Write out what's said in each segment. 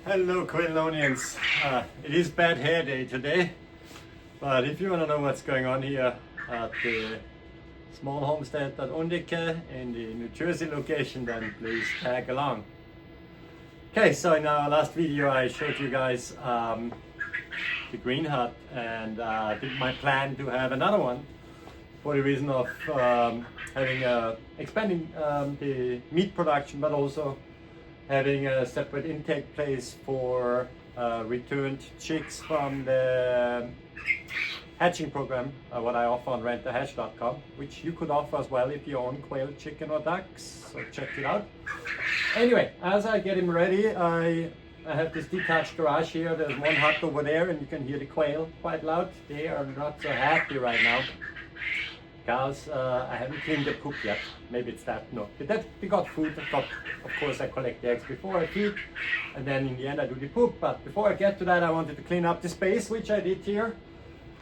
Hello Quailonians, it is bad hair day today, but if you want to know what's going on here at the small homestead at Undique in the New Jersey location, then please tag along. Okay, so in our last video I showed you guys the green hut and did my plan to have another one for the reason of expanding the meat production, but also having a separate intake place for returned chicks from the hatching program, what I offer on RentaHatch.com, which you could offer as well if you own quail, chicken or ducks, so check it out. Anyway, as I get him ready, I have this detached garage here. There's one hut over there and you can hear the quail quite loud. They are not so happy right now because I haven't cleaned the poop yet. Maybe it's that. No, we got food. Of course I collect the eggs before I feed, and then in the end I do the poop. But before I get to that, I wanted to clean up the space, which I did here.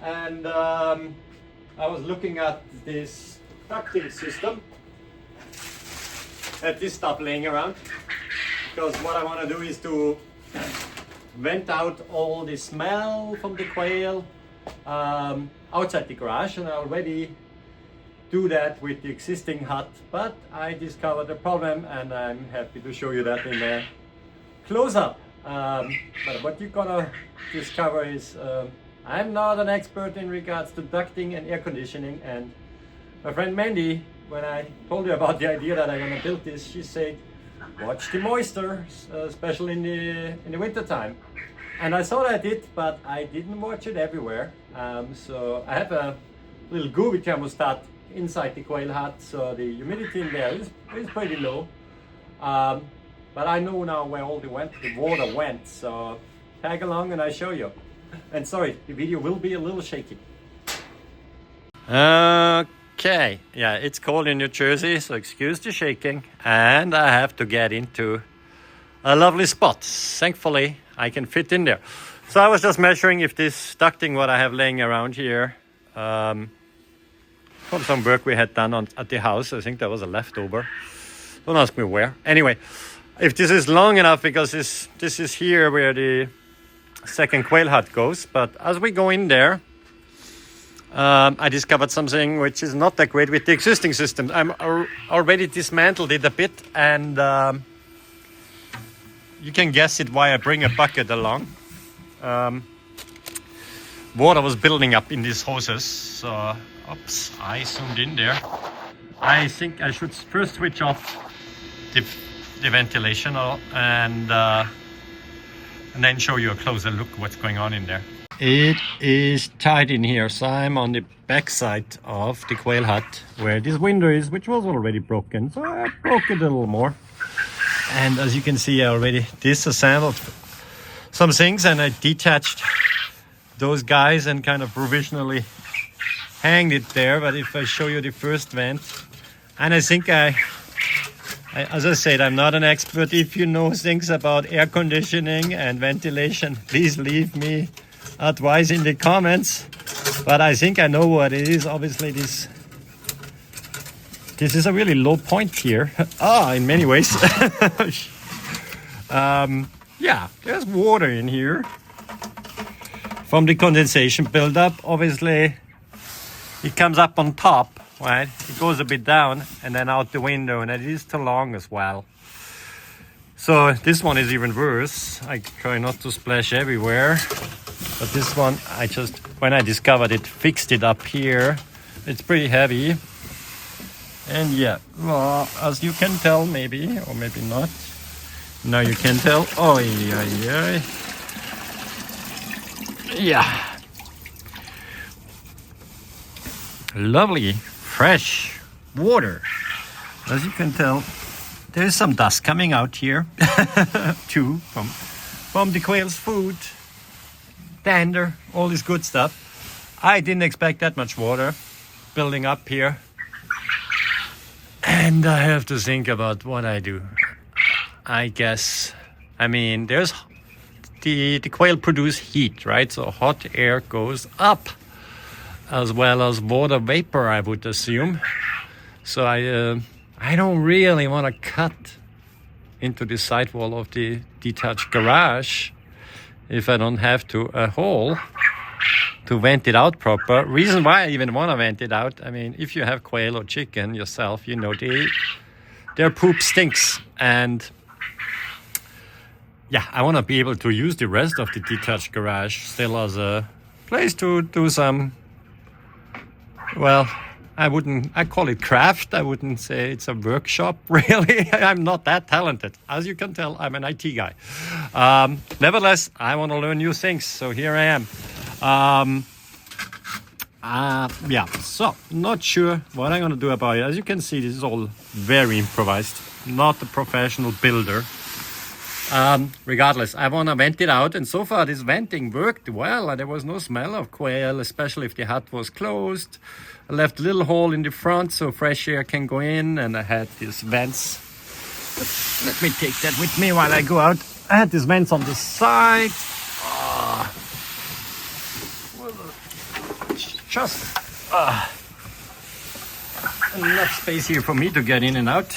And I was looking at this ducting system, at this stuff laying around, because what I want to do is to vent out all the smell from the quail outside the garage, and I already do that with the existing hut, but I discovered a problem and I'm happy to show you that in a close-up. But what you're gonna discover is I'm not an expert in regards to ducting and air conditioning, and my friend Mandy, when I told her about the idea that I'm gonna build this, she said watch the moisture, especially in the winter time. And I thought I did, but I didn't watch it everywhere. So I have a little Gooby thermostat inside the quail hut, so the humidity in there is pretty low. But I know now where all the water went, so tag along and I show you. And sorry, the video will be a little shaky. Okay, yeah, it's cold in New Jersey, so excuse the shaking. And I have to get into a lovely spot. Thankfully, I can fit in there. So I was just measuring if this ducting, what I have laying around here, from some work we had done at the house. I think there was a leftover. Don't ask me where. Anyway, if this is long enough, because this is here where the second quail hut goes. But as we go in there, I discovered something which is not that great with the existing system. I'm already dismantled it a bit, and you can guess it why I bring a bucket along. Water was building up in these hoses, so oops, I zoomed in there. I think I should first switch off the ventilation and then show you a closer look what's going on in there. It is tight in here, so I'm on the back side of the quail hut where this window is, which was already broken, so I broke it a little more. And as you can see, I already disassembled some things and I detached those guys and kind of provisionally hanged it there. But if I show you the first vent, and I think I as I said, I'm not an expert. If you know things about air conditioning and ventilation, please leave me advice in the comments. But I think I know what it is. Obviously this is a really low point here. In many ways. Yeah, there's water in here from the condensation buildup. Obviously it comes up on top, right? It goes a bit down and then out the window, and it is too long as well. So this one is even worse. I try not to splash everywhere, but this one, when I discovered it, fixed it up here. It's pretty heavy. And yeah, well, as you can tell, maybe, or maybe not. Now you can tell. Oh, yeah. Yeah. Lovely, fresh water. As you can tell, there is some dust coming out here too from the quail's food, dander, all this good stuff. I didn't expect that much water building up here, and I have to think about what I do. I guess, I mean, there's the quail produce heat, right? So hot air goes up, as well as water vapor, I would assume. So I don't really want to cut into the sidewall of the detached garage if I don't have a hole to vent it out proper. Reason why I even want to vent it out, I mean, if you have quail or chicken yourself, you know their poop stinks. And yeah, I want to be able to use the rest of the detached garage still as a place to do some, well, I call it craft. I wouldn't say it's a workshop, really. I'm not that talented. As you can tell, I'm an IT guy. Nevertheless, I want to learn new things, so here I am. Yeah, so not sure what I'm going to do about it. As you can see, this is all very improvised. Not a professional builder. Regardless, I want to vent it out, and so far this venting worked well, and there was no smell of quail, especially if the hut was closed. I left a little hole in the front so fresh air can go in, and I had these vents. Let me take that with me while I go out. I had these vents on the side. Just enough space here for me to get in and out.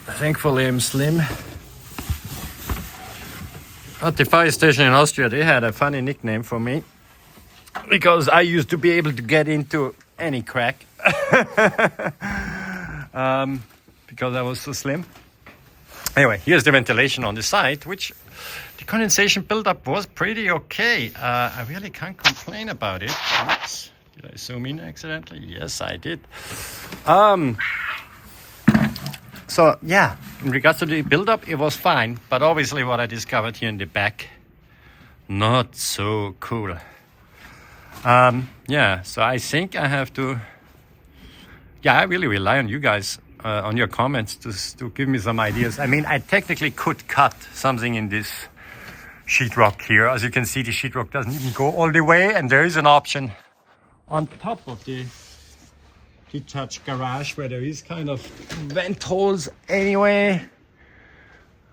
Thankfully, I'm slim. At the fire station in Austria, they had a funny nickname for me because I used to be able to get into any crack because I was so slim. Anyway, here's the ventilation on the side, which the condensation buildup was pretty okay. I really can't complain about it. Oops. Did I zoom in accidentally? Yes, I did. So yeah, in regards to the build-up, it was fine. But obviously what I discovered here in the back, not so cool. Yeah, so I think I have to... Yeah, I really rely on you guys, on your comments to give me some ideas. I mean, I technically could cut something in this sheetrock here. As you can see, the sheetrock doesn't even go all the way. And there is an option on top of the detached garage where there is kind of vent holes anyway.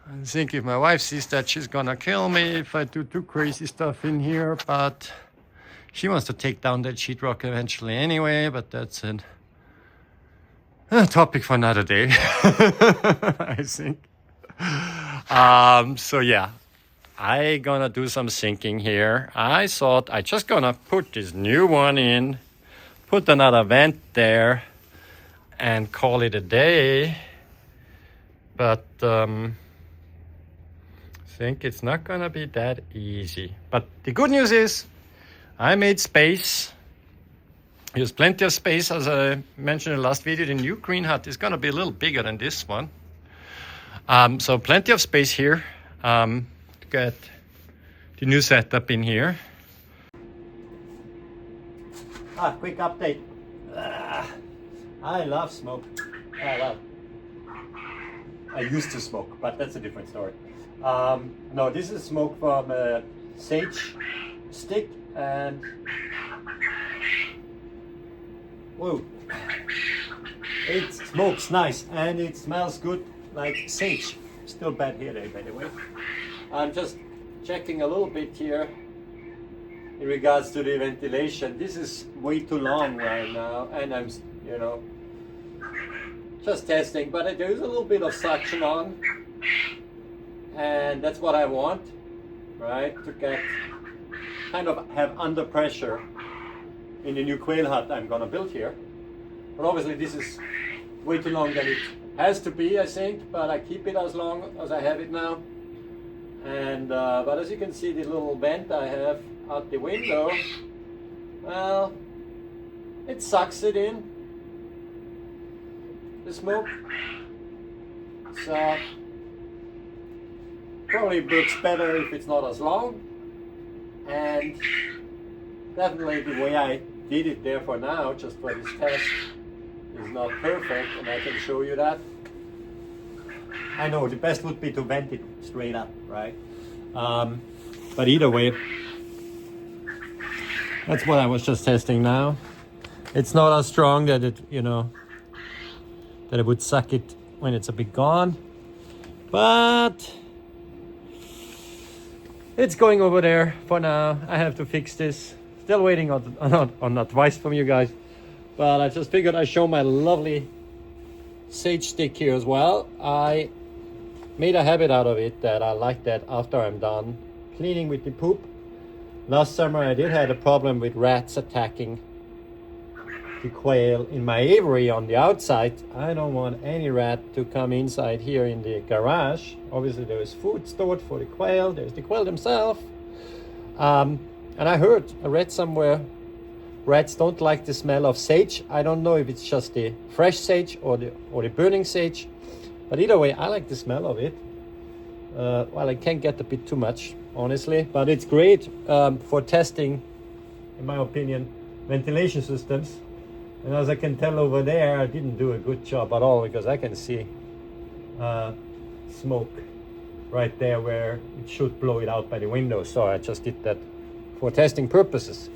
I think if my wife sees that, she's gonna kill me if I do too crazy stuff in here, but she wants to take down that sheetrock eventually anyway, but that's a topic for another day. I think. So yeah, I gonna do some sinking here. I thought I just gonna put this new one in, put another vent there, and call it a day. But I think it's not gonna be that easy. But the good news is I made space. There's plenty of space. As I mentioned in the last video, the new green hut is gonna be a little bigger than this one. So plenty of space here to get the new setup in here. Quick update. I love smoke. I used to smoke, but that's a different story. No, this is smoke from a sage stick, and whoa, it smokes nice and it smells good like sage. Still bad hair day, by the way. I'm just checking a little bit here in regards to the ventilation. This is way too long right now, and I'm, just testing, but there is a little bit of suction on, and that's what I want, right? To get kind of have under pressure in the new quail hut I'm gonna build here. But obviously this is way too long than it has to be, I think, but I keep it as long as I have it now. And but as you can see, the little vent I have out the window, well, it sucks it in, the smoke. So probably looks better if it's not as long, and definitely the way I did it there for now, just for this test, is not perfect, and I can show you that. I know the best would be to vent it straight up, right? But either way, that's what I was just testing now. It's not as strong that it, that it would suck it when it's a bit gone, but it's going over there for now. I have to fix this. Still waiting on advice from you guys, but I just figured I'd show my lovely sage stick here as well. I made a habit out of it that I like that after I'm done cleaning with the poop. Last summer I did have a problem with rats attacking the quail in my aviary on the outside. I don't want any rat to come inside here in the garage. Obviously there is food stored for the quail. There's the quail themselves. And I read somewhere, rats don't like the smell of sage. I don't know if it's just the fresh sage or the burning sage, but either way, I like the smell of it. Well, I can't get a bit too much, honestly, but it's great for testing, in my opinion, ventilation systems. And as I can tell over there, I didn't do a good job at all, because I can see smoke right there where it should blow it out by the window. So I just did that for testing purposes.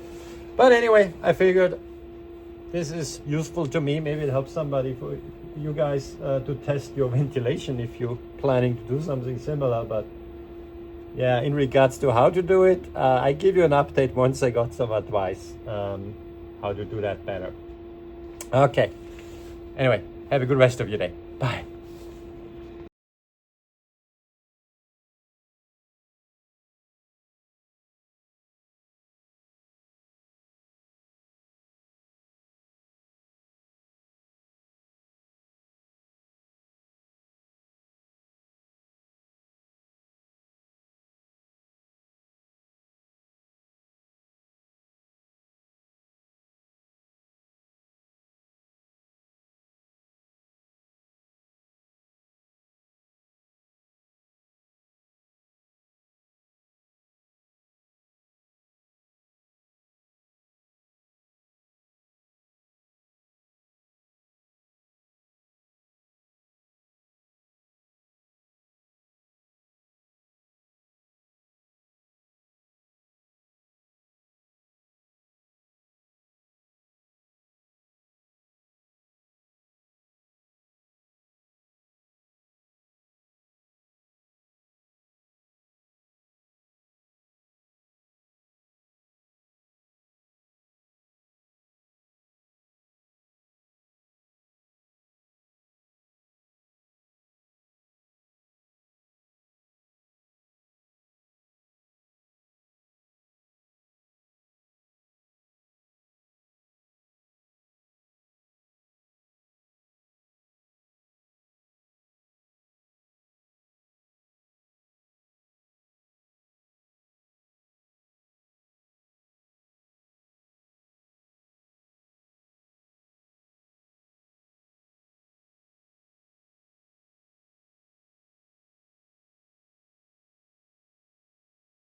But anyway, I figured this is useful to me. Maybe it helps somebody, for you guys, to test your ventilation if you're planning to do something similar. But yeah, in regards to how to do it, I give you an update once I got some advice how to do that better. Okay. Anyway, have a good rest of your day. Bye.